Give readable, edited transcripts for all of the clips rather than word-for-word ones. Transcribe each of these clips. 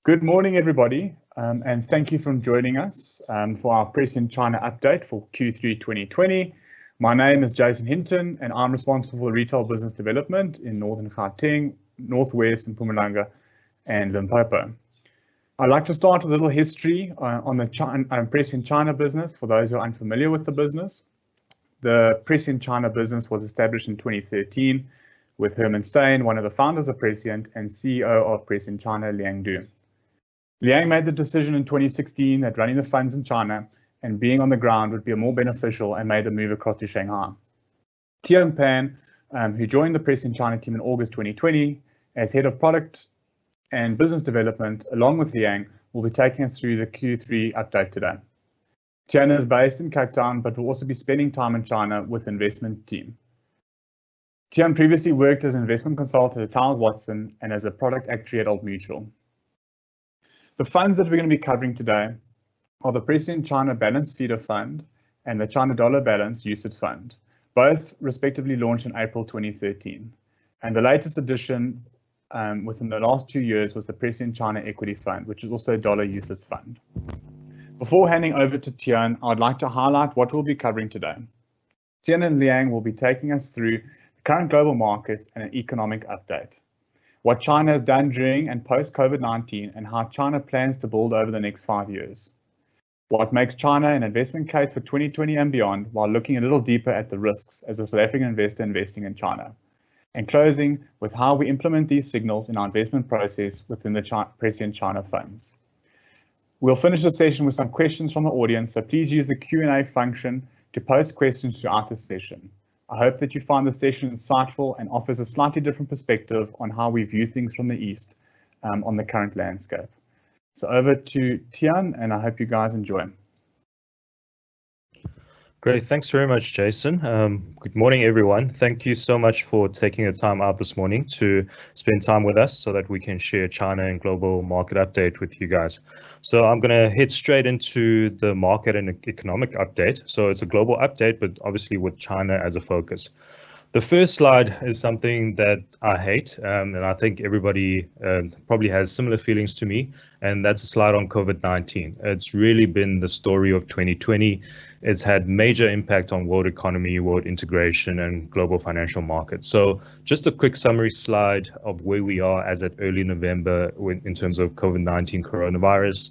Good morning, everybody, and thank you for joining us for our Prescient China update for Q3 2020. My name is Jason Hinton, and I'm responsible for retail business development in Northern Gauteng, Northwest, Mpumalanga, and Limpopo. I'd like to start with a little history on the Prescient China business for those who are unfamiliar with the business. The Prescient China business was established in 2013 with Herman Stein, one of the founders of Prescient and CEO of Prescient China, Liang. Liang made the decision in 2016 that running the funds in China and being on the ground would be more beneficial and made the move across to Shanghai. Tian Pan, who joined the Prescient China team in August 2020 as head of product and business development, along with Liang, will be taking us through the Q3 update today. Tian is based in Cape Town, but will also be spending time in China with the investment team. Tian previously worked as an investment consultant at Towers Watson and as a product actuary at Old Mutual. The funds that we're going to be covering today are the Prescient China Balanced Feeder Fund and the China Dollar Balance UCITS Fund, both respectively launched in April 2013. And the latest addition within the last 2 years was the Prescient China Equity Fund, which is also a dollar UCITS fund. Before handing over to Tian, I'd like to highlight what we'll be covering today. Tian and Liang will be taking us through the current global market and an economic update, what China has done during and post-COVID-19 and how China plans to build over the next 5 years, what makes China an investment case for 2020 and beyond, while looking a little deeper at the risks as a South African investor investing in China, and closing with how we implement these signals in our investment process within the Prescient China funds. We'll finish the session with some questions from the audience, so please use the Q&A function to post questions throughout the session. I hope that you find the session insightful and offers a slightly different perspective on how we view things from the East on the current landscape. So over to Tian, and I hope you guys enjoy. Great, thanks very much, Jason. Good morning, everyone. Thank you so much for taking the time out this morning to spend time with us so that we can share China and global market update with you guys. So I'm going to head straight into the market and economic update. So it's a global update, but obviously with China as a focus. The first slide is something that I hate, and I think everybody probably has similar feelings to me, and that's a slide on COVID-19. It's really been the story of 2020. It's had major impact on world economy, world integration, and global financial markets. So just a quick summary slide of where we are as at early November in terms of COVID-19 coronavirus.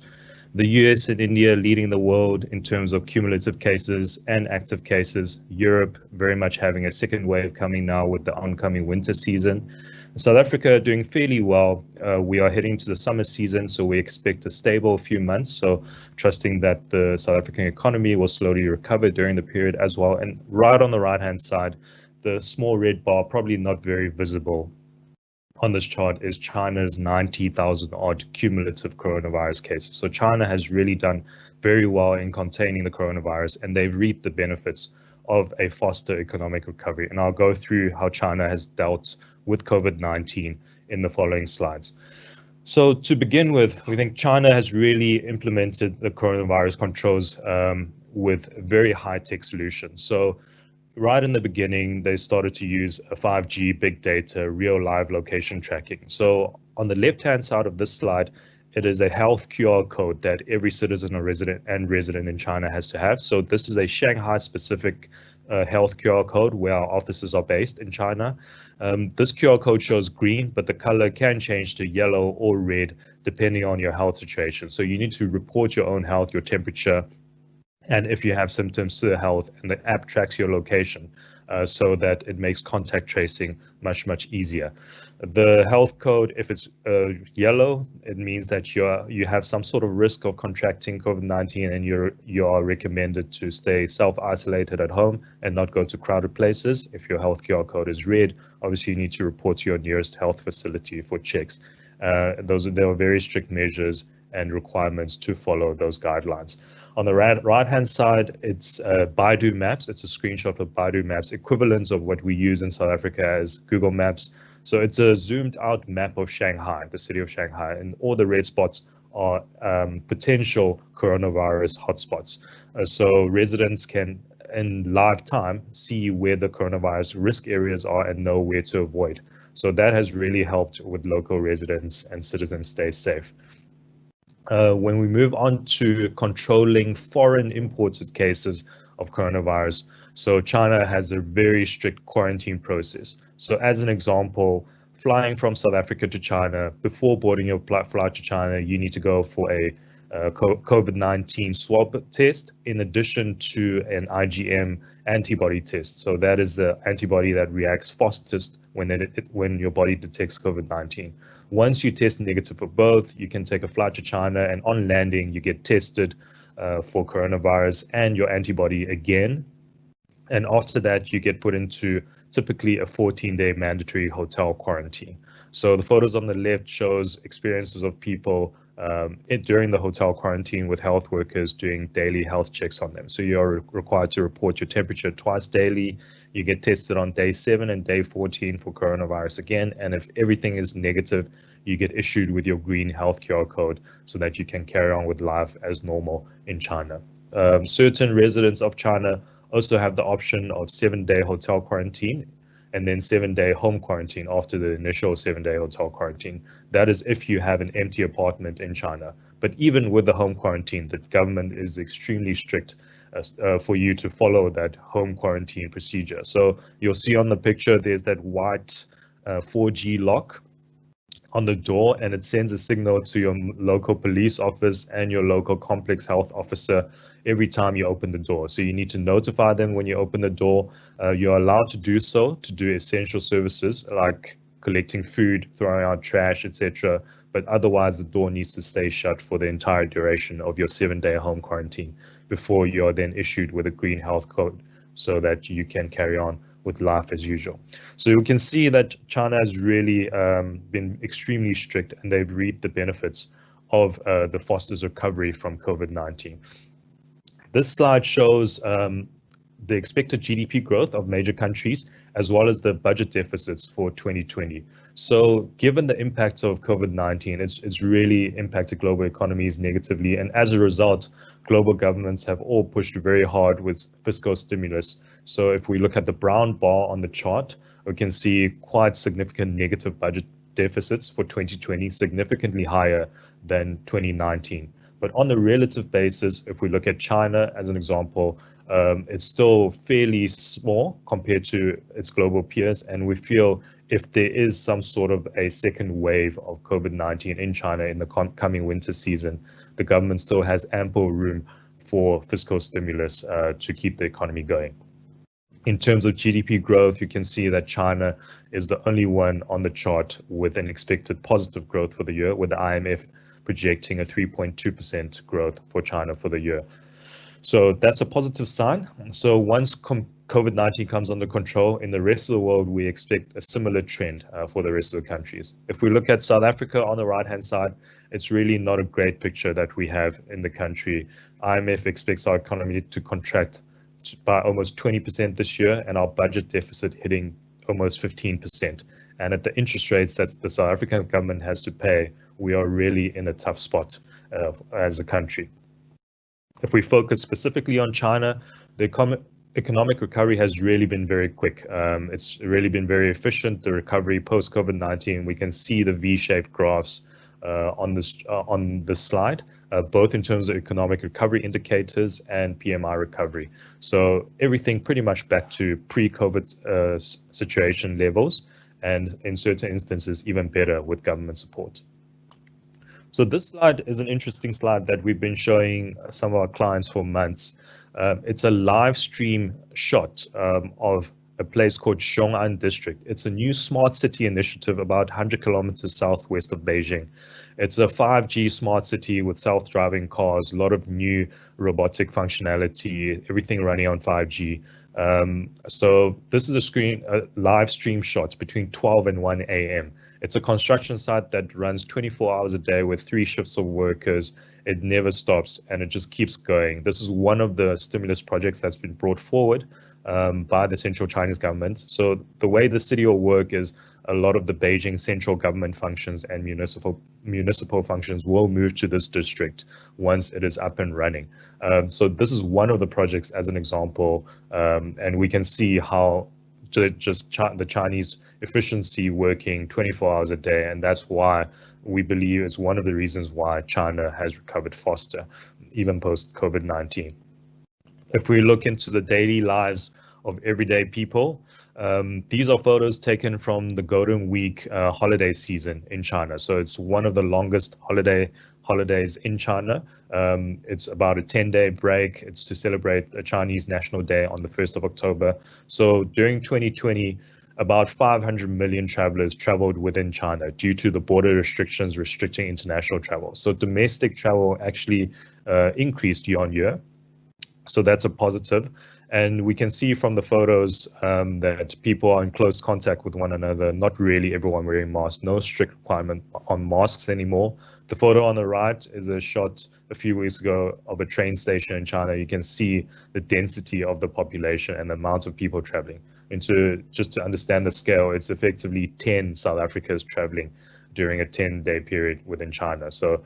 The US and India leading the world in terms of cumulative cases and active cases. Europe very much having a second wave coming now with the oncoming winter season. South Africa doing fairly well. We are heading to the summer season, so we expect a stable few months. So trusting that the South African economy will slowly recover during the period as well. And right on the right-hand side, the small red bar, probably not very visible on this chart, is China's 90,000 odd cumulative coronavirus cases. So China has really done very well in containing the coronavirus, and they've reaped the benefits of a faster economic recovery. And I'll go through how China has dealt with COVID-19 in the following slides. So to begin with, we think China has really implemented the coronavirus controls with very high-tech solutions. So right in the beginning, they started to use a 5G, big data, real live location tracking. So on the left-hand side of this slide, it is a health QR code that every citizen or resident in China has to have. So this is a Shanghai-specific health QR code where our offices are based in China. This QR code shows green, but the color can change to yellow or red depending on your health situation. So you need to report your own health, your temperature, and if you have symptoms to the health, and the app tracks your location so that it makes contact tracing much, much easier. The health code, if it's yellow, it means that you have some sort of risk of contracting COVID-19 and you are recommended to stay self-isolated at home and not go to crowded places. If your health QR code is red, obviously you need to report to your nearest health facility for checks. There are very strict measures and requirements to follow those guidelines. On the right-hand side, it's Baidu Maps. It's a screenshot of Baidu Maps, equivalents of what we use in South Africa as Google Maps. So it's a zoomed out map of Shanghai, the city of Shanghai, and all the red spots are potential coronavirus hotspots. So residents can, in live time, see where the coronavirus risk areas are and know where to avoid. So that has really helped with local residents and citizens stay safe. When we move on to controlling foreign imported cases of coronavirus, so China has a very strict quarantine process. So as an example, flying from South Africa to China, before boarding your flight to China, you need to go for a COVID-19 swab test in addition to an IgM antibody test. So that is the antibody that reacts fastest when your body detects COVID-19. Once you test negative for both, you can take a flight to China, and on landing, you get tested for coronavirus and your antibody again. And after that, you get put into typically a 14-day mandatory hotel quarantine. So the photos on the left shows experiences of people during the hotel quarantine with health workers doing daily health checks on them. So you're required to report your temperature twice daily. You get tested on day 7 and day 14 for coronavirus again. And if everything is negative, you get issued with your green health QR code so that you can carry on with life as normal in China. Certain residents of China also have the option of 7-day hotel quarantine and then 7-day home quarantine after the initial 7-day hotel quarantine. That is if you have an empty apartment in China. But even with the home quarantine, the government is extremely strict for you to follow that home quarantine procedure. So you'll see on the picture, there's that white 4G lock on the door, and it sends a signal to your local police office and your local complex health officer every time you open the door. So you need to notify them when you open the door. You're allowed to do so to do essential services like collecting food, throwing out trash, etc. But otherwise, the door needs to stay shut for the entire duration of your 7-day home quarantine before you're then issued with a green health code so that you can carry on with life as usual. So you can see that China has really been extremely strict, and they've reaped the benefits of the fastest recovery from COVID-19. This slide shows the expected GDP growth of major countries, as well as the budget deficits for 2020. So given the impacts of COVID-19, it's really impacted global economies negatively. And as a result, global governments have all pushed very hard with fiscal stimulus. So if we look at the brown bar on the chart, we can see quite significant negative budget deficits for 2020, significantly higher than 2019. But on a relative basis, if we look at China as an example, it's still fairly small compared to its global peers. And we feel if there is some sort of a second wave of COVID-19 in China in the coming winter season, the government still has ample room for fiscal stimulus to keep the economy going. In terms of GDP growth, you can see that China is the only one on the chart with an expected positive growth for the year, with the IMF projecting a 3.2% growth for China for the year. So that's a positive sign. So once COVID-19 comes under control in the rest of the world, we expect a similar trend for the rest of the countries. If we look at South Africa on the right-hand side, it's really not a great picture that we have in the country. IMF expects our economy to contract by almost 20% this year, and our budget deficit hitting almost 15%. And at the interest rates that the South African government has to pay, we are really in a tough spot as a country. If we focus specifically on China, the economic recovery has really been very quick. It's really been very efficient, the recovery post-COVID-19. We can see the V-shaped graphs on this slide, both in terms of economic recovery indicators and PMI recovery. So everything pretty much back to pre-COVID situation levels, and in certain instances, even better with government support. So this slide is an interesting slide that we've been showing some of our clients for months. It's a live stream shot of a place called Xiong'an District. It's a new smart city initiative about 100 kilometers southwest of Beijing. It's a 5G smart city with self-driving cars, a lot of new robotic functionality, everything running on 5G. So this is a live stream shot between 12 and 1 a.m. It's a construction site that runs 24 hours a day with 3 shifts of workers. It never stops and it just keeps going. This is one of the stimulus projects that's been brought forward by the central Chinese government. So the way the city will work is a lot of the Beijing central government functions and municipal functions will move to this district once it is up and running. So this is one of the projects as an example, and we can see how the Chinese efficiency working 24 hours a day, and that's why we believe it's one of the reasons why China has recovered faster, even post COVID-19. If we look into the daily lives of everyday people, these are photos taken from the Golden Week holiday season in China. So it's one of the longest holidays in China. It's about a 10-day break. It's to celebrate the Chinese National Day on the 1st of October. So during 2020, about 500 million travelers traveled within China due to the border restrictions restricting international travel. So domestic travel actually increased year on year. So that's a positive. And we can see from the photos that people are in close contact with one another, not really everyone wearing masks, no strict requirement on masks anymore. The photo on the right is a shot a few weeks ago of a train station in China. You can see the density of the population and the amount of people traveling. And just to understand the scale, it's effectively 10 South Africas traveling during a 10-day period within China. So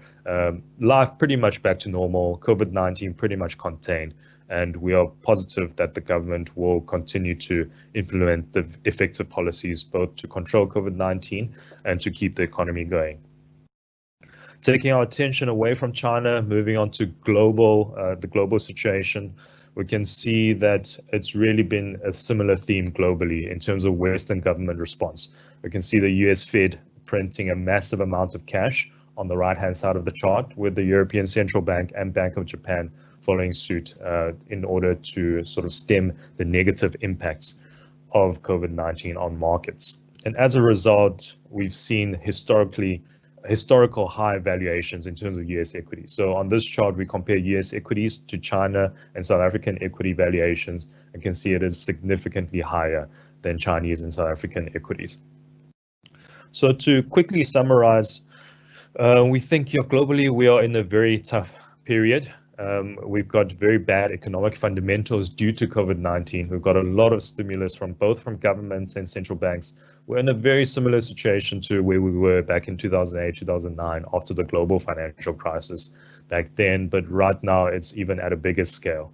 life pretty much back to normal, COVID-19 pretty much contained, and we are positive that the government will continue to implement the effective policies both to control COVID-19 and to keep the economy going. Taking our attention away from China, moving on to the global situation, we can see that it's really been a similar theme globally in terms of Western government response. We can see the US Fed printing a massive amount of cash on the right-hand side of the chart, with the European Central Bank and Bank of Japan following suit in order to sort of stem the negative impacts of COVID-19 on markets. And as a result, we've seen historical high valuations in terms of US equities. So on this chart, we compare US equities to China and South African equity valuations, and can see it is significantly higher than Chinese and South African equities. So to quickly summarize, we think globally we are in a very tough period. We've got very bad economic fundamentals due to COVID-19. We've got a lot of stimulus from both governments and central banks. We're in a very similar situation to where we were back in 2008, 2009, after the global financial crisis back then, but right now it's even at a bigger scale.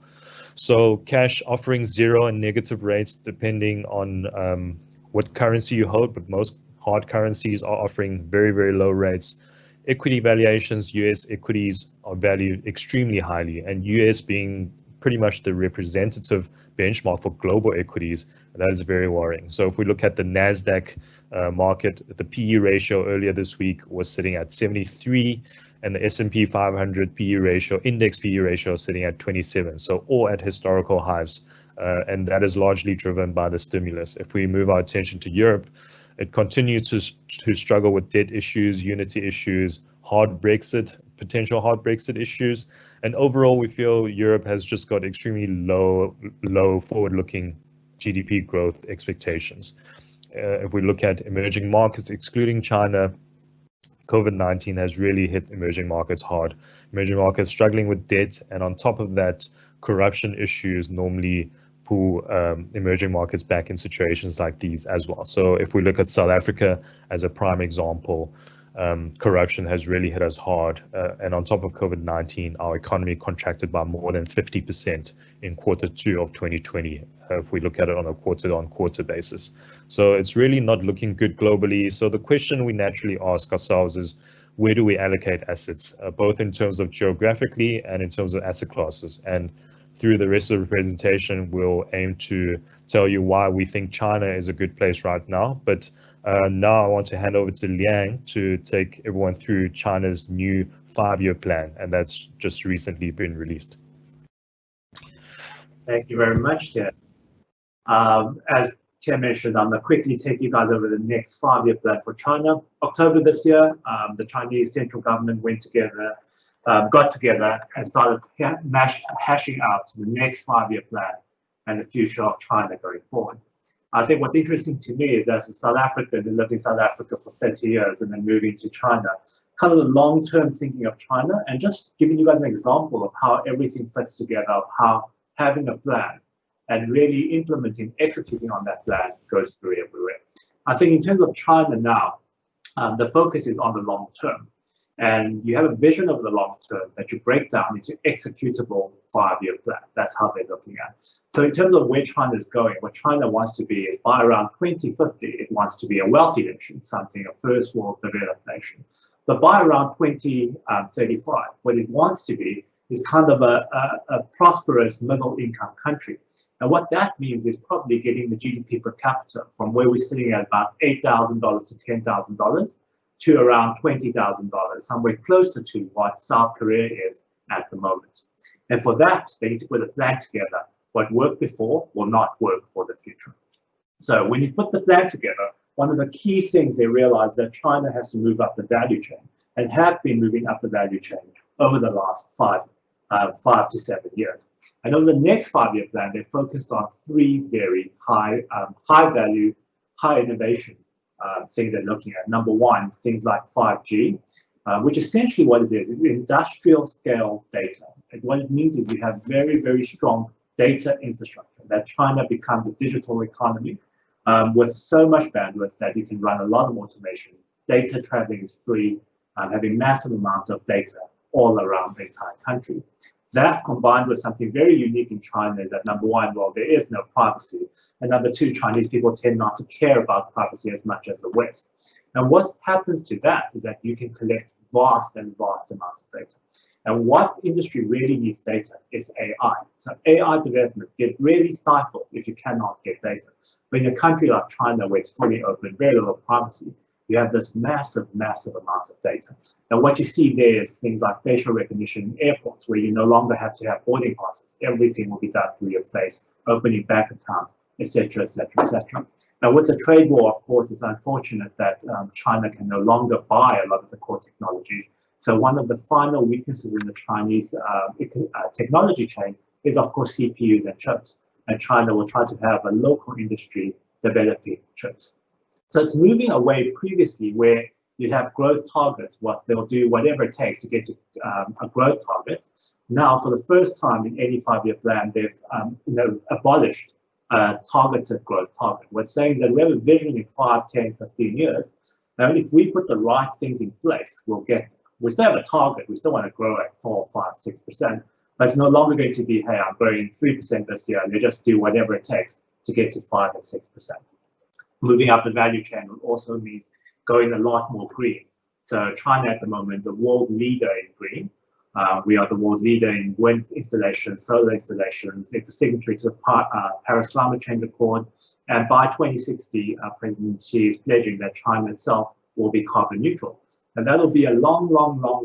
So cash offering zero and negative rates depending on what currency you hold, but most hard currencies are offering very, very low rates. Equity valuations, US equities are valued extremely highly, and US being pretty much the representative benchmark for global equities, that is very worrying. So if we look at the NASDAQ market, the PE ratio earlier this week was sitting at 73, and the S&P 500 PE ratio, index PE ratio, sitting at 27. So all at historical highs, and that is largely driven by the stimulus. If we move our attention to Europe, it continues to struggle with debt issues, unity issues, potential hard Brexit issues. And overall, we feel Europe has just got extremely low forward-looking GDP growth expectations. If we look at emerging markets, excluding China, COVID-19 has really hit emerging markets hard. Emerging markets struggling with debt, and on top of that, corruption issues normally pull emerging markets back in situations like these as well. So if we look at South Africa as a prime example, corruption has really hit us hard. And on top of COVID-19, our economy contracted by more than 50% in Q2 of 2020, if we look at it on a quarter-on-quarter basis. So it's really not looking good globally. So the question we naturally ask ourselves is, where do we allocate assets, both in terms of geographically and in terms of asset classes? And through the rest of the presentation, we'll aim to tell you why we think China is a good place right now. But now I want to hand over to Liang to take everyone through China's new 5-year plan, and that's just recently been released. Thank you very much, Tian. As Tian mentioned, I'm going to quickly take you guys over the next 5-year plan for China. October this year, the Chinese central government got together and started hashing out the next 5-year plan and the future of China going forward. I think what's interesting to me is, as a South African who lived in South Africa for 30 years and then moving to China, kind of the long-term thinking of China, and just giving you guys an example of how everything fits together, of how having a plan and really executing on that plan goes through everywhere. I think in terms of China now, the focus is on the long term. And you have a vision of the long term that you break down into executable 5-year plan. That's how they're looking at it. So in terms of where China is going, what China wants to be is by around 2050, it wants to be a wealthy nation, something a first world developed nation. But by around 2035, what it wants to be is kind of a prosperous middle income country. And what that means is probably getting the GDP per capita from where we're sitting at about $8,000 to $10,000 to around $20,000, somewhere closer to what South Korea is at the moment. And for that, they need to put a plan together. What worked before will not work for the future. So when you put the plan together, one of the key things they realize that China has to move up the value chain and have been moving up the value chain over the last 5 to 7 years. And over the next 5-year plan, they focused on 3 very high value, high innovation things they're looking at. Number one, things like 5G, which essentially what it is industrial scale data. And what it means is you have very, very strong data infrastructure, that China becomes a digital economy with so much bandwidth that you can run a lot of automation. Data traveling is free, having massive amounts of data all around the entire country. That combined with something very unique in China is that number one, well, there is no privacy. And number two, Chinese people tend not to care about privacy as much as the West. And what happens to that is that you can collect vast amounts of data. And what industry really needs data is AI. So AI development gets really stifled if you cannot get data. But in a country like China, where it's fully open, very little privacy, you have this massive amounts of data. And what you see there is things like facial recognition in airports, where you no longer have to have boarding passes. Everything will be done through your face, opening bank accounts, etc., etc., etc. Now, with the trade war, of course, it's unfortunate that China can no longer buy a lot of the core technologies. So one of the final weaknesses in the Chinese technology chain is, of course, CPUs and chips. And China will try to have a local industry developing chips. So it's moving away previously where you have growth targets, what they'll do, whatever it takes to get to a growth target. Now, for the first time in any 5-year plan, they've abolished a targeted growth target. We're saying that we have a vision in 5, 10, 15 years. Now, if we put the right things in place, we still have a target. We still want to grow at 4, 5, 6%, but it's no longer going to be, hey, I'm growing 3% this year, and they just do whatever it takes to get to 5 and 6%. Moving up the value chain also means going a lot more green. So China at the moment is the world leader in green. We are the world leader in wind installations, solar installations. It's a signatory to the Paris Climate Change Accord. And by 2060, President Xi is pledging that China itself will be carbon neutral. And that'll be a long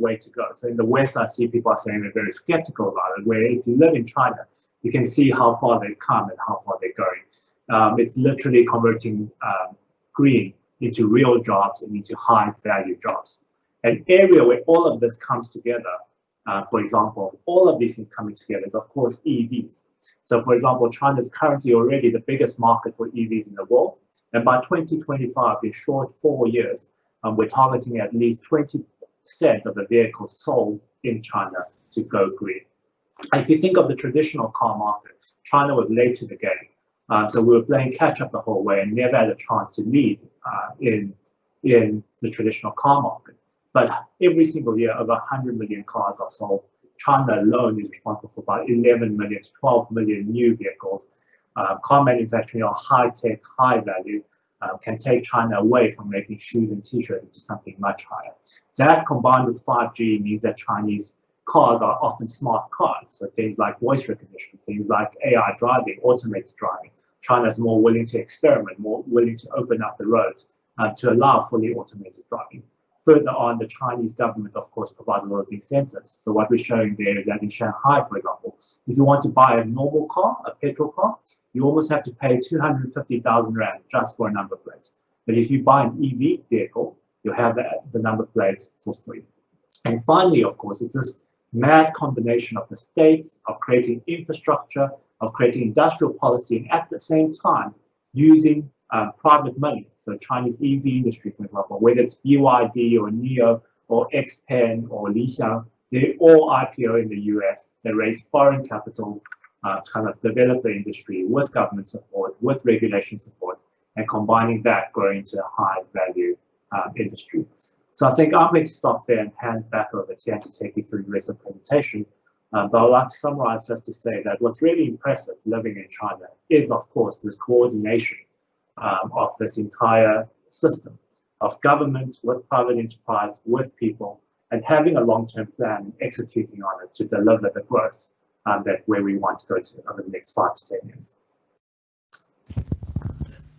way to go. So in the West, I see people are saying they're very skeptical about it, where if you live in China, you can see how far they've come and how far they're going. It's literally converting green into real jobs and into high value jobs. An area where all of this comes together, for example, all of these things coming together is, of course, EVs. So, for example, China is currently already the biggest market for EVs in the world. And by 2025, in short 4 years, we're targeting at least 20% of the vehicles sold in China to go green. If you think of the traditional car market, China was late to the game. So we were playing catch up the whole way and never had a chance to lead in the traditional car market. But every single year, over 100 million cars are sold. China alone is responsible for about 11 million to 12 million new vehicles. Car manufacturing are high tech, high value, can take China away from making shoes and t-shirts into something much higher. That combined with 5G means that Chinese cars are often smart cars. So things like voice recognition, things like AI driving, automated driving. China is more willing to experiment, more willing to open up the roads to allow fully automated driving. Further on, the Chinese government, of course, provides a lot of incentives. So what we're showing there is that in Shanghai, for example, if you want to buy a normal car, a petrol car, you almost have to pay 250,000 Rand just for a number plate. But if you buy an EV vehicle, you'll have the number plate for free. And finally, of course, it's this mad combination of the states, of creating infrastructure, of creating industrial policy, and at the same time using private money. So Chinese EV industry, for example, whether it's BYD or NIO or XPeng or Liang, they all IPO in the US. They raise foreign capital, kind of develop the industry with government support, with regulation support, and combining that growing into a high value industry. So I think I'm going to stop there and hand back over to Tian to take you through the rest of the presentation. But I'd like to summarize just to say that what's really impressive living in China is, of course, this coordination of this entire system of government with private enterprise, with people, and having a long-term plan and executing on it to deliver the growth that where we want to go to over the next 5 to 10 years.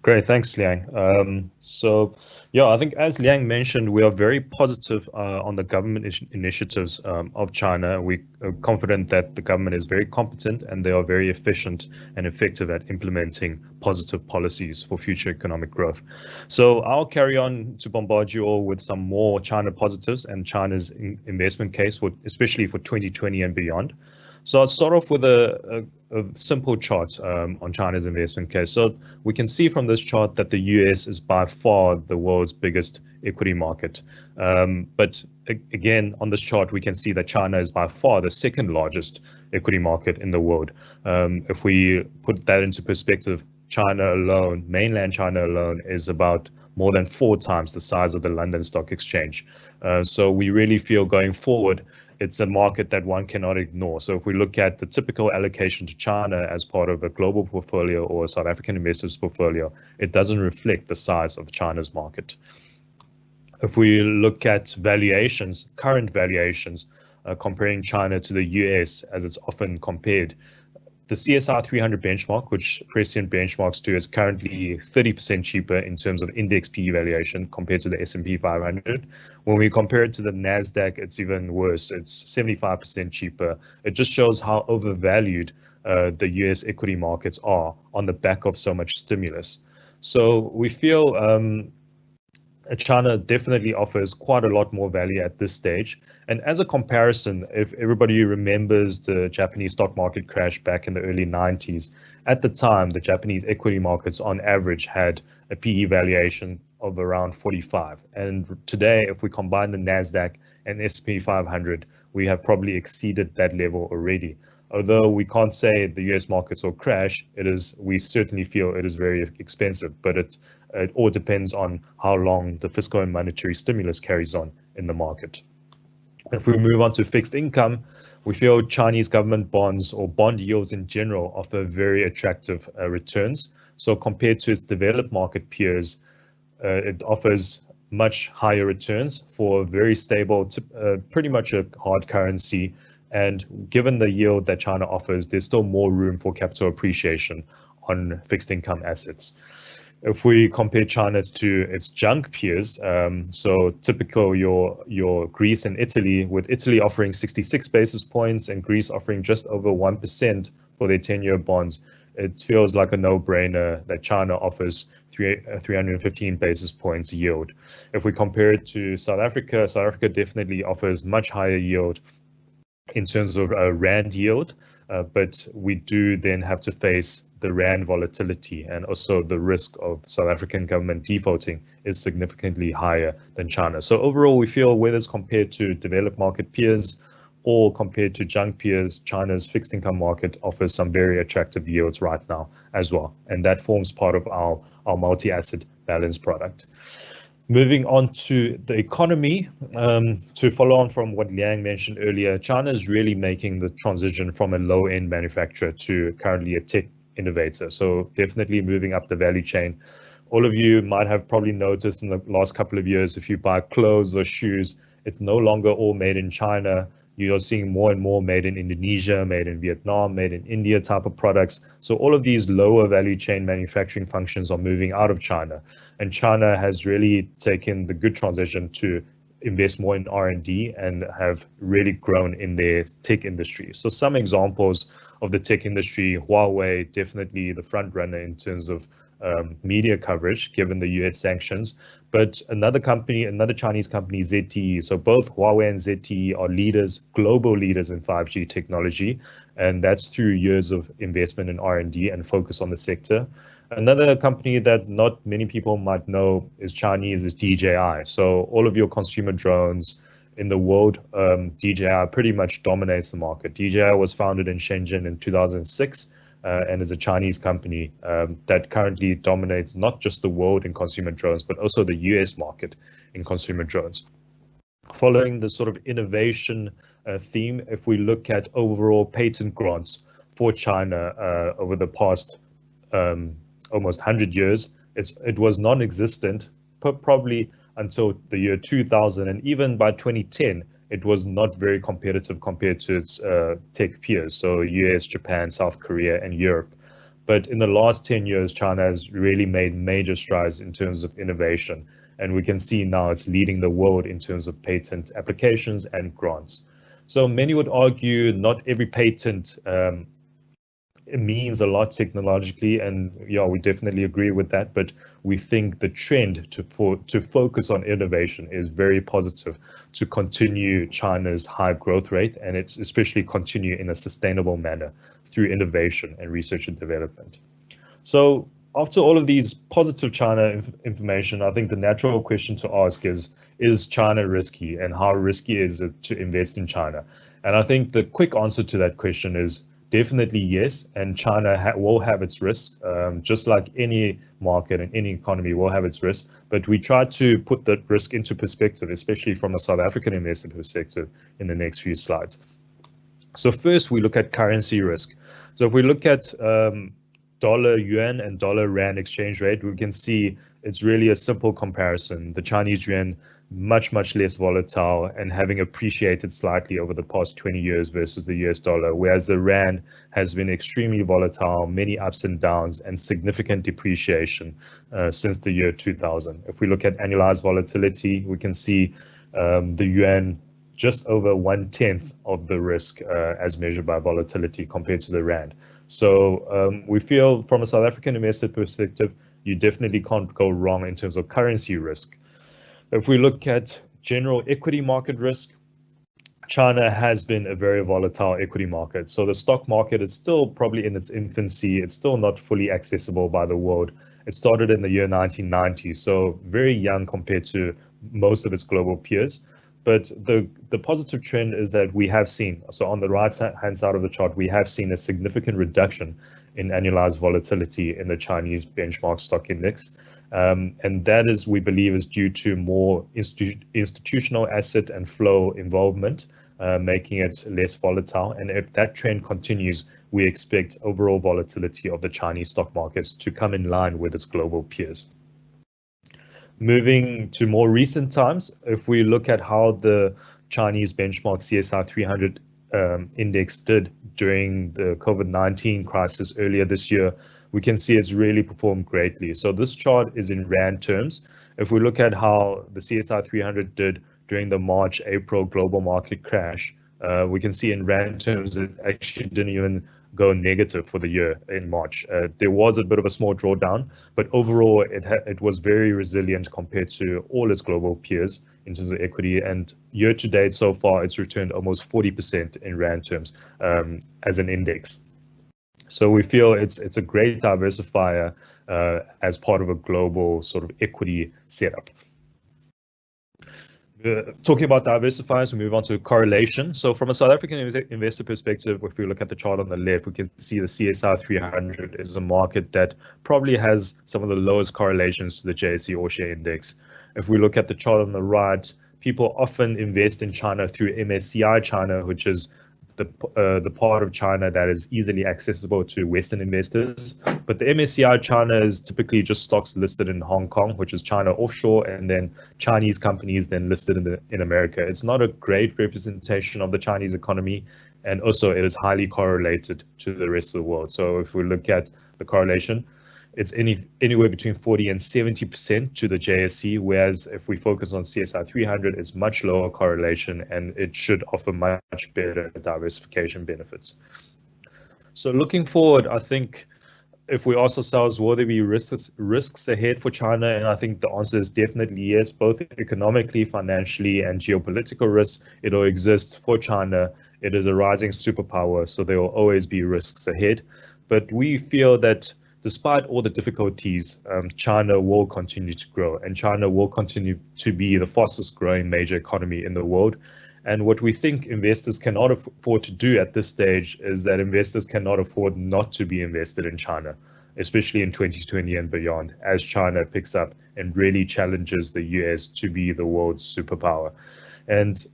Great, thanks, Liang. So, yeah, I think as Liang mentioned, we are very positive on the government initiatives of China. We are confident that the government is very competent and they are very efficient and effective at implementing positive policies for future economic growth. So I'll carry on to bombard you all with some more China positives and China's investment case, especially for 2020 and beyond. So I'll start off with a simple chart on China's investment case. So we can see from this chart that the US is by far the world's biggest equity market. But again, on this chart, we can see that China is by far the second largest equity market in the world. If we put that into perspective, China alone, mainland China alone, is about more than 4 times the size of the London Stock Exchange. So we really feel going forward, it's a market that one cannot ignore. So if we look at the typical allocation to China as part of a global portfolio or a South African investors portfolio, it doesn't reflect the size of China's market. If we look at valuations, current valuations, comparing China to the US as it's often compared, the CSI 300 benchmark, which Prescient benchmarks to, is currently 30% cheaper in terms of index PE valuation compared to the S&P 500. When we compare it to the NASDAQ, it's even worse. It's 75% cheaper. It just shows how overvalued the US equity markets are on the back of so much stimulus. So we feel China definitely offers quite a lot more value at this stage. And as a comparison, if everybody remembers the Japanese stock market crash back in the early 90s, at the time, the Japanese equity markets on average had a PE valuation of around 45. And today, if we combine the NASDAQ and S&P 500, we have probably exceeded that level already. Although we can't say the US markets will crash, we certainly feel it is very expensive, but it all depends on how long the fiscal and monetary stimulus carries on in the market. If we move on to fixed income, we feel Chinese government bonds or bond yields in general offer very attractive returns. So compared to its developed market peers, it offers much higher returns for very stable, pretty much a hard currency. And given the yield that China offers, there's still more room for capital appreciation on fixed income assets. If we compare China to its junk peers, so typical your Greece and Italy, with Italy offering 66 basis points and Greece offering just over 1% for their 10-year bonds, it feels like a no-brainer that China offers 315 basis points yield. If we compare it to South Africa, South Africa definitely offers much higher yield in terms of rand yield, but we do then have to face the rand volatility, and also the risk of South African government defaulting is significantly higher than China. So overall, we feel whether it's compared to developed market peers or compared to junk peers, China's fixed income market offers some very attractive yields right now as well, and that forms part of our multi-asset balance product. Moving on to the economy, to follow on from what Liang mentioned earlier, China is really making the transition from a low-end manufacturer to currently a tech innovator. So definitely moving up the value chain. All of you might have probably noticed in the last couple of years, if you buy clothes or shoes, it's no longer all made in China. You're seeing more and more made in Indonesia, made in Vietnam, made in India type of products. So all of these lower value chain manufacturing functions are moving out of China. And China has really taken the good transition to invest more in R&D and have really grown in their tech industry. So some examples of the tech industry: Huawei, definitely the front runner in terms of media coverage, given the US sanctions. But another Chinese company, ZTE. So both Huawei and ZTE are leaders, global leaders in 5G technology, and that's through years of investment in R&D and focus on the sector. Another company that not many people might know is Chinese, is DJI. So all of your consumer drones in the world, DJI pretty much dominates the market. DJI was founded in Shenzhen in 2006 and is a Chinese company that currently dominates not just the world in consumer drones, but also the US market in consumer drones. Following the sort of innovation theme, if we look at overall patent grants for China over the past almost 100 years, it was non-existent, probably until the year 2000, and even by 2010, it was not very competitive compared to its tech peers, so US, Japan, South Korea, and Europe. But in the last 10 years, China has really made major strides in terms of innovation. And we can see now it's leading the world in terms of patent applications and grants. So many would argue not every patent it means a lot technologically, and yeah, we definitely agree with that. But we think the trend to focus on innovation is very positive to continue China's high growth rate, and it's especially continue in a sustainable manner through innovation and research and development. So after all of these positive China information, I think the natural question to ask is China risky, and how risky is it to invest in China? And I think the quick answer to that question is definitely yes, and China will have its risk, just like any market and any economy will have its risk. But we try to put that risk into perspective, especially from a South African investor perspective, in the next few slides. So first, we look at currency risk. So if we look at dollar yuan and dollar rand exchange rate, we can see it's really a simple comparison. The Chinese yuan much less volatile and having appreciated slightly over the past 20 years versus the US dollar, whereas the rand has been extremely volatile, many ups and downs, and significant depreciation since the year 2000. If we look at annualized volatility, we can see the yuan just over 1/10 of the risk as measured by volatility compared to the rand. So we feel from a South African investor perspective, you definitely can't go wrong in terms of currency risk. If we look at general equity market risk, China has been a very volatile equity market. So the stock market is still probably in its infancy. It's still not fully accessible by the world. It started in the year 1990, so very young compared to most of its global peers. But the positive trend is that we have seen, so on the right-hand side of the chart, we have seen a significant reduction in annualized volatility in the Chinese benchmark stock index. And that is, we believe, is due to more institutional asset and flow involvement, making it less volatile. And if that trend continues, we expect overall volatility of the Chinese stock markets to come in line with its global peers. Moving to more recent times, if we look at how the Chinese benchmark CSI 300 index did during the COVID-19 crisis earlier this year, we can see it's really performed greatly. So this chart is in rand terms. If we look at how the CSI 300 did during the March-April global market crash, we can see in rand terms it actually didn't even go negative for the year in March. There was a bit of a small drawdown, but overall it was very resilient compared to all its global peers in terms of equity. And year to date so far, it's returned almost 40% in rand terms as an index. So we feel it's a great diversifier as part of a global sort of equity setup. Talking about diversifiers, we move on to correlation. So from a South African investor perspective, if we look at the chart on the left, we can see the CSI 300 is a market that probably has some of the lowest correlations to the JSE All-Share Index. If we look at the chart on the right, people often invest in China through MSCI China, which is the part of China that is easily accessible to Western investors. But the MSCI China is typically just stocks listed in Hong Kong, which is China offshore, and then Chinese companies then listed in America. It's not a great representation of the Chinese economy, and also it is highly correlated to the rest of the world. So if we look at the correlation, it's anywhere between 40 and 70% to the JSE, whereas if we focus on CSI 300, it's much lower correlation, and it should offer much better diversification benefits. So looking forward, I think if we ask ourselves, will there be risks ahead for China? And I think the answer is definitely yes, both economically, financially, and geopolitical risks. It will exist for China. It is a rising superpower, so there will always be risks ahead. But we feel that despite all the difficulties, China will continue to grow, and China will continue to be the fastest growing major economy in the world. And what we think investors cannot afford to do at this stage is that investors cannot afford not to be invested in China, especially in 2020 and beyond, as China picks up and really challenges the US to be the world's superpower. And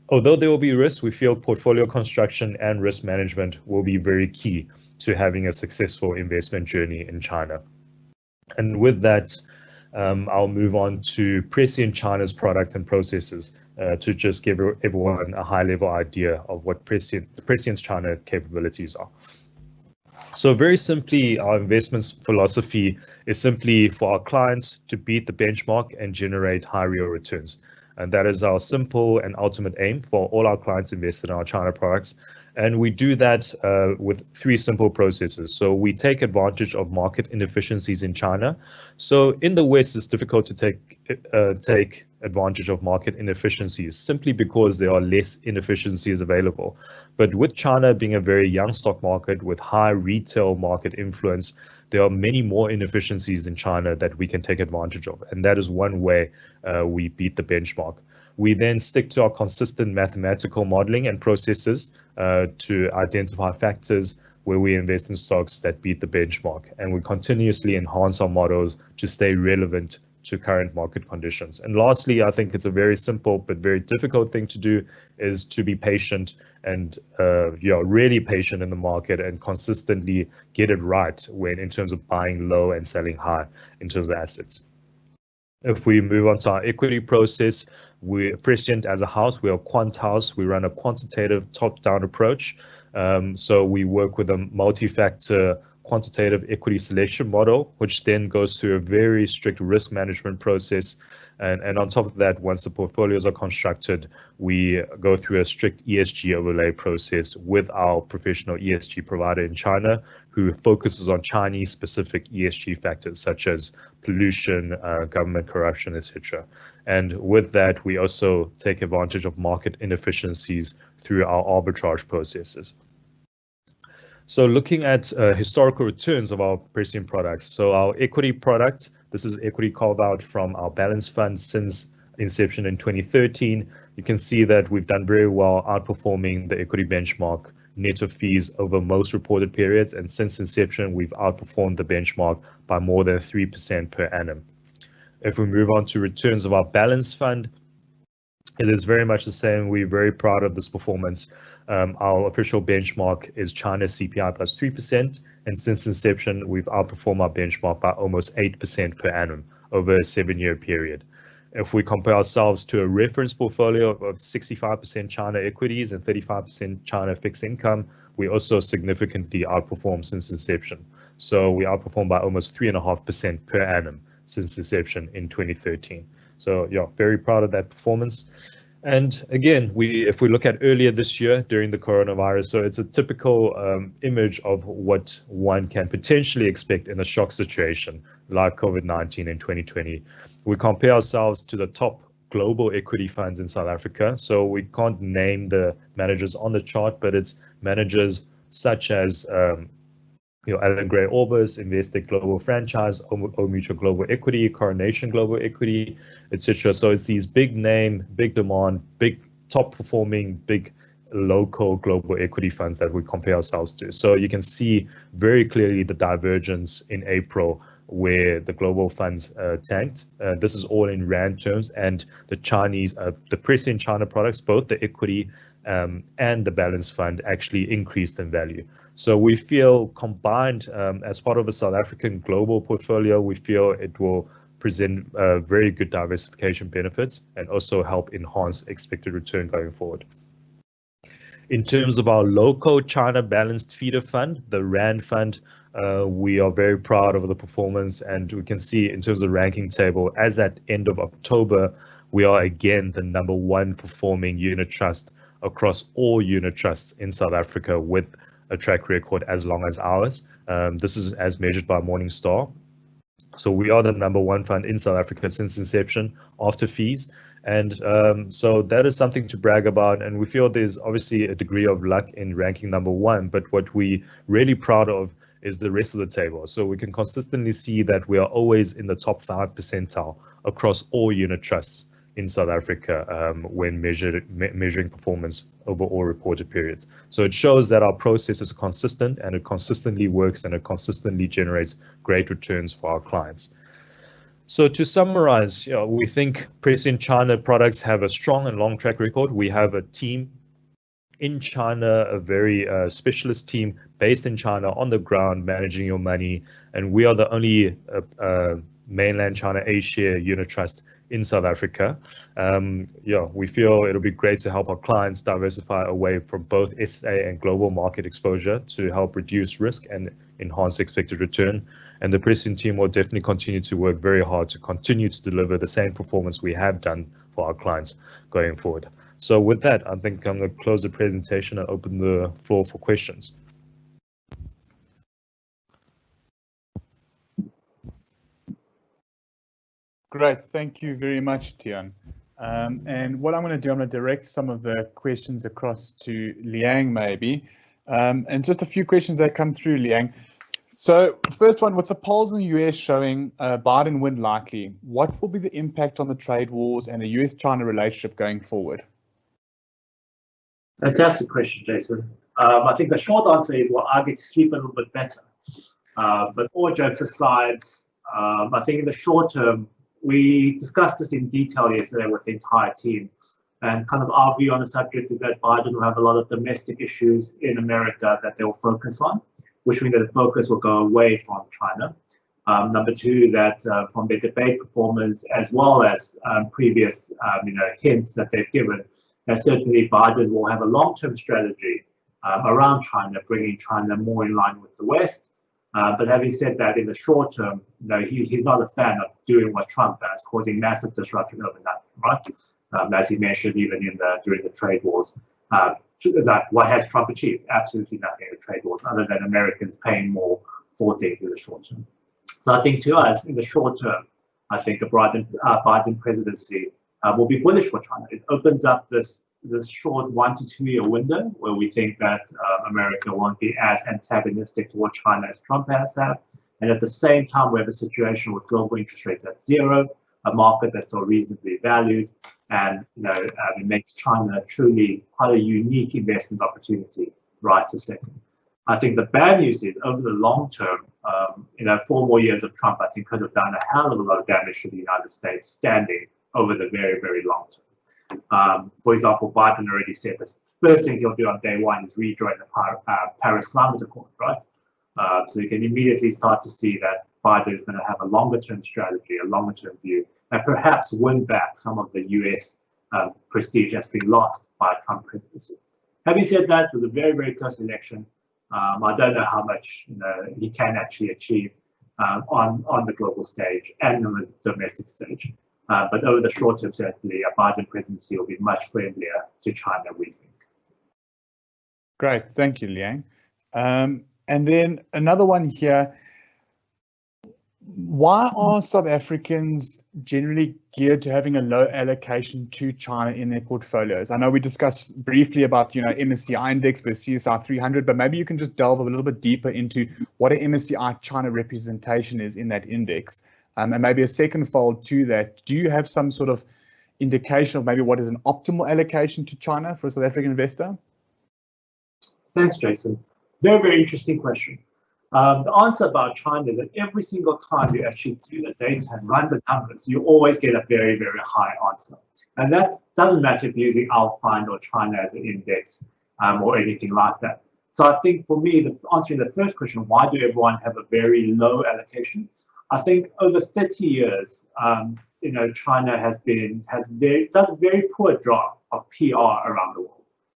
although there will be risks, we feel portfolio construction and risk management will be very key to having a successful investment journey in China. And with that, I'll move on to Prescient China's product and processes to just give everyone a high-level idea of what Prescient's China capabilities are. So very simply, our investments philosophy is simply for our clients to beat the benchmark and generate high real returns. And that is our simple and ultimate aim for all our clients invested in our China products. And we do that with three simple processes. So we take advantage of market inefficiencies in China. So in the West, it's difficult to take advantage of market inefficiencies simply because there are less inefficiencies available. But with China being a very young stock market with high retail market influence, there are many more inefficiencies in China that we can take advantage of. And that is one way we beat the benchmark. We then stick to our consistent mathematical modeling and processes to identify factors where we invest in stocks that beat the benchmark. And we continuously enhance our models to stay relevant to current market conditions. And lastly, I think it's a very simple but very difficult thing to do is to be patient and really patient in the market and consistently get it right when in terms of buying low and selling high in terms of assets. If we move on to our equity process, we're Prescient as a house, we're a quant house. We run a quantitative top-down approach. So we work with a multi-factor quantitative equity selection model, which then goes through a very strict risk management process. And on top of that, once the portfolios are constructed, we go through a strict ESG overlay process with our professional ESG provider in China, who focuses on Chinese specific ESG factors such as pollution, government corruption, etc. And with that, we also take advantage of market inefficiencies through our arbitrage processes. So looking at historical returns of our Prescient products. So our equity product, this is equity carved out from our balanced fund since inception in 2013. You can see that we've done very well outperforming the equity benchmark net of fees over most reported periods. And since inception, we've outperformed the benchmark by more than 3% per annum. If we move on to returns of our balanced fund, it is very much the same. We're very proud of this performance. Our official benchmark is China CPI plus 3%. And since inception, we've outperformed our benchmark by almost 8% per annum over a 7-year period. If we compare ourselves to a reference portfolio of 65% China equities and 35% China fixed income, we also significantly outperform since inception. So we outperformed by almost 3.5% per annum since inception in 2013. So yeah, very proud of that performance. And again, if we look at earlier this year during the coronavirus, so it's a typical image of what one can potentially expect in a shock situation like COVID-19 in 2020. We compare ourselves to the top global equity funds in South Africa. So we can't name the managers on the chart, but it's managers such as Allan Gray Orbis, Investec Global Franchise, Old Mutual Global Equity, Coronation Global Equity, etc. So it's these big name, big demand, big top performing, big local global equity funds that we compare ourselves to. So you can see very clearly the divergence in April where the global funds tanked. This is all in Rand terms, and the Chinese, the Prescient China products, both the equity and the balanced fund actually increased in value. So we feel combined as part of a South African global portfolio, we feel it will present very good diversification benefits and also help enhance expected return going forward. In terms of our local China balanced feeder fund, the Rand fund, we are very proud of the performance, and we can see in terms of the ranking table, as at end of October, we are again the #1 performing unit trust across all unit trusts in South Africa with a track record as long as ours. This is as measured by Morningstar. So we are the #1 fund in South Africa since inception after fees. And so that is something to brag about. And we feel there's obviously a degree of luck in ranking #1, but what we're really proud of is the rest of the table. So we can consistently see that we are always in the top 5 percentile across all unit trusts in South Africa when measuring performance over all reported periods. So it shows that our process is consistent and it consistently works and it consistently generates great returns for our clients. So to summarize, we think Prescient China products have a strong and long track record. We have a team in China, a very specialist team based in China on the ground managing your money. And we are the only mainland China A-share unit trust in South Africa. We feel it'll be great to help our clients diversify away from both SA and global market exposure to help reduce risk and enhance expected return. And the Prescient team will definitely continue to work very hard to continue to deliver the same performance we have done for our clients going forward. So with that, I think I'm going to close the presentation and open the floor for questions. Great, thank you very much, Tian. And what I'm going to do, I'm going to direct some of the questions across to Liang maybe. And just a few questions that come through, Liang. So first one, with the polls in the US showing Biden win likely, what will be the impact on the trade wars and the US-China relationship going forward? Fantastic question, Jason. I think the short answer is, well, I get to sleep a little bit better. But all jokes aside, I think in the short term, we discussed this in detail yesterday with the entire team. And kind of our view on the subject is that Biden will have a lot of domestic issues in America that they'll focus on, which means that the focus will go away from China. Number two, that from their debate performance, as well as previous hints that they've given, that certainly Biden will have a long-term strategy around China, bringing China more in line with the West. But having said that, in the short term, he's not a fan of doing what Trump does, causing massive disruption overnight, right? As he mentioned, even during the trade wars. What has Trump achieved? Absolutely nothing in the trade wars, other than Americans paying more for things in the short term. So I think to us, in the short term, I think a Biden presidency will be bullish for China. It opens up this short 1 to 2 year window where we think that America won't be as antagonistic toward China as Trump has had. And at the same time, we have a situation with global interest rates at zero, a market that's still reasonably valued, and it makes China truly quite a unique investment opportunity right this second. I think the bad news is, over the long term, 4 more years of Trump, I think, could have done a hell of a lot of damage to the United States standing over the very, very long term. For example, Biden already said the first thing he'll do on day one is rejoin the Paris Climate Accord, right? So you can immediately start to see that Biden is going to have a longer-term strategy, a longer-term view, and perhaps win back some of the US prestige that's been lost by Trump presidency. Having said that, it was a very, very close election. I don't know how much he can actually achieve on the global stage and on the domestic stage. But over the short term, certainly, a Biden presidency will be much friendlier to China, we think. Great, thank you, Liang. And then another one here. Why are South Africans generally geared to having a low allocation to China in their portfolios? I know we discussed briefly about MSCI index versus CSI 300, but maybe you can just delve a little bit deeper into what an MSCI China representation is in that index. And maybe a second fold to that, do you have some sort of indication of maybe what is an optimal allocation to China for a South African investor? Thanks, Jason. Very, very interesting question. The answer about China is that every single time you actually do the data and run the numbers, you always get a very, very high answer. And that doesn't matter if you're using our fund or China as an index or anything like that. So I think for me, answering the first question, why do everyone have a very low allocation? I think over 30 years, China does a very poor job of PR around the world.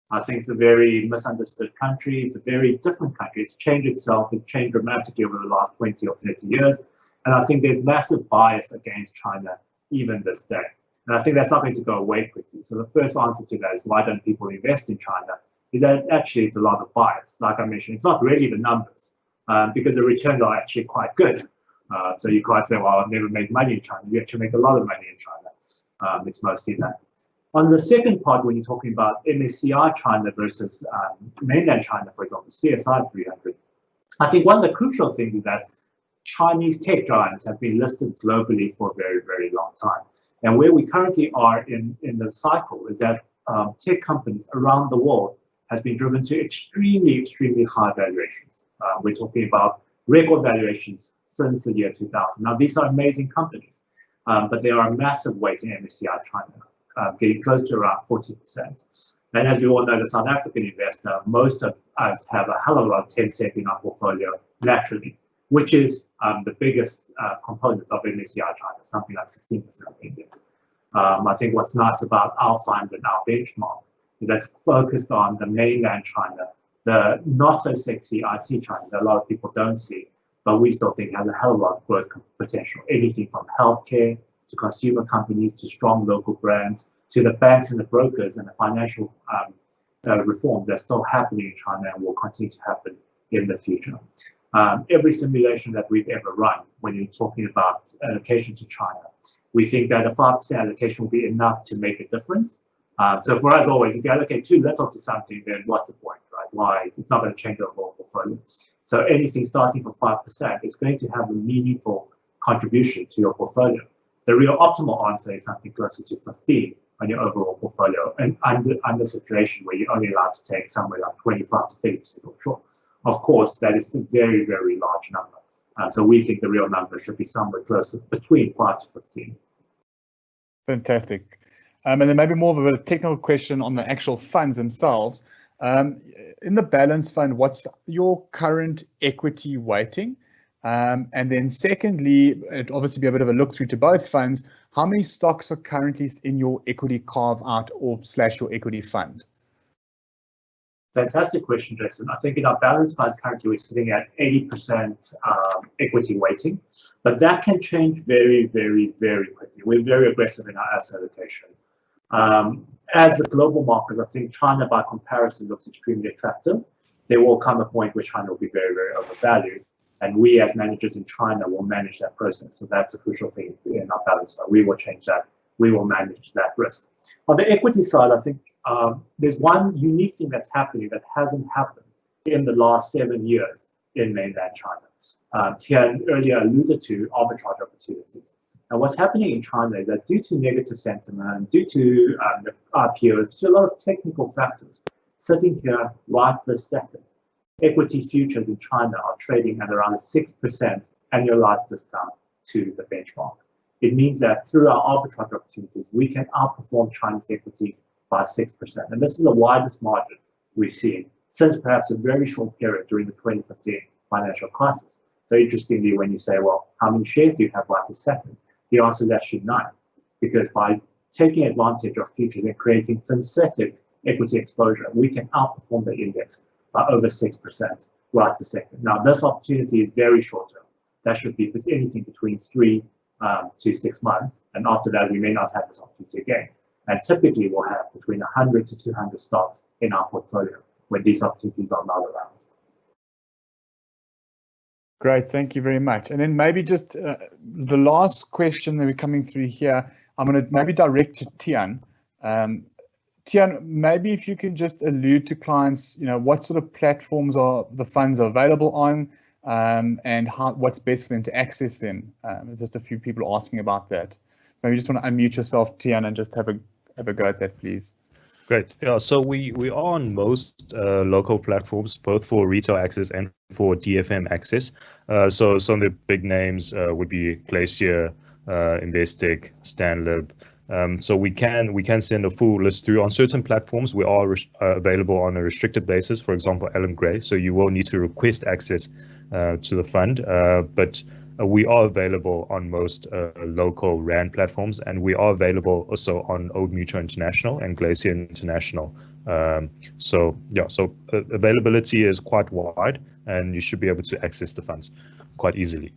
I think it's a very misunderstood country. It's a very different country. It's changed itself. It's changed dramatically over the last 20 or 30 years. And I think there's massive bias against China even this day. And I think that's not going to go away quickly. So the first answer to that is, why don't people invest in China? Is that actually it's a lot of bias. Like I mentioned, it's not really the numbers because the returns are actually quite good. So you can't say, well, I'll never make money in China. You actually make a lot of money in China. It's mostly that. On the second part, when you're talking about MSCI China versus mainland China, for example, CSI 300, I think one of the crucial things is that Chinese tech giants have been listed globally for a very, very long time. And where we currently are in the cycle is that tech companies around the world has been driven to extremely, extremely high valuations. We're talking about record valuations since the year 2000. Now, these are amazing companies. but they are a massive weight in MSCI China, getting close to around 40%. And as we all know, the South African investor, most of us have a hell of a lot of Tencent in our portfolio naturally, which is the biggest component of MSCI China, something like 16% of the index. I think what's nice about our fund and our benchmark is that's focused on the mainland China, the not so sexy IT China that a lot of people don't see, but we still think has a hell of a lot of growth potential. Anything from healthcare to consumer companies to strong local brands to the banks and the brokers and the financial reforms that's still happening in China and will continue to happen in the future. Every simulation that we've ever run, when you're talking about allocation to China, we think that a 5% allocation will be enough to make a difference. So for us always, if you allocate too little to something, then what's the point, right? Why? It's not going to change your overall portfolio. So anything starting from 5% is going to have a meaningful contribution to your portfolio. The real optimal answer is something closer to 15 on your overall portfolio, and under situation where you're only allowed to take somewhere like 25 to 30% offshore. Of course, that is a very, very large number. So we think the real number should be somewhere closer between 5 to 15. Fantastic. And then maybe more of a technical question on the actual funds themselves. In the balance fund, what's your current equity weighting? And then secondly, it'd obviously be a bit of a look through to both funds. How many stocks are currently in your equity carve out or / your equity fund? Fantastic question, Jason. I think in our balance fund currently we're sitting at 80% equity weighting, but that can change very, very, very quickly. We're very aggressive in our asset allocation. As the global markets, I think China by comparison looks extremely attractive. There will come a point where China will be very, very overvalued, and we as managers in China will manage that process. So that's a crucial thing in our balance fund. We will change that. We will manage that risk. On the equity side, I think there's one unique thing that's happening that hasn't happened in the last 7 years in mainland China. Tian earlier alluded to arbitrage opportunities. And what's happening in China is that due to negative sentiment, due to the IPOs, to a lot of technical factors, sitting here right this second, equity futures in China are trading at around a 6% annualized discount to the benchmark. It means that through our arbitrage opportunities, we can outperform Chinese equities by 6%. And this is the widest margin we've seen since perhaps a very short period during the 2015 financial crisis. So interestingly, when you say, well, how many shares do you have right this second? The answer is actually 9, because by taking advantage of futures and creating synthetic equity exposure, we can outperform the index by over 6% right this second. Now, this opportunity is very short term. That should be anything between 3 to 6 months, and after that, we may not have this opportunity again. And typically, we'll have between 100 to 200 stocks in our portfolio when these opportunities are not around. Great, thank you very much. And then maybe just the last question that we're coming through here, I'm going to maybe direct to Tian. Tian, maybe if you can just allude to clients, what sort of platforms are the funds available on, and what's best for them to access them. There's just a few people asking about that. Maybe you just want to unmute yourself, Tian, and just have a go at that, please. Great. Yeah, so we are on most local platforms, both for retail access and for DFM access. So some of the big names would be Glacier, Investec, Stanlib. So we can send a full list through. On certain platforms, we are available on a restricted basis, for example, Allen Gray. So you will need to request access to the fund, but we are available on most local RAND platforms, and we are available also on Old Mutual International and Glacier International. So availability is quite wide, and you should be able to access the funds quite easily.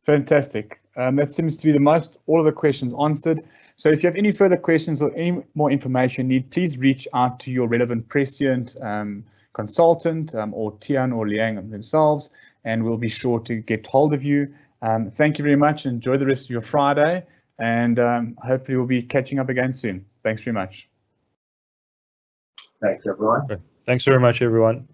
Fantastic. That seems to be all of the questions answered. So if you have any further questions or any more information you need, please reach out to your relevant Prescient consultant or Tian or Liang themselves, and we'll be sure to get hold of you. Thank you very much. Enjoy the rest of your Friday, and hopefully we'll be catching up again soon. Thanks very much. Thanks, everyone. Thanks very much, everyone.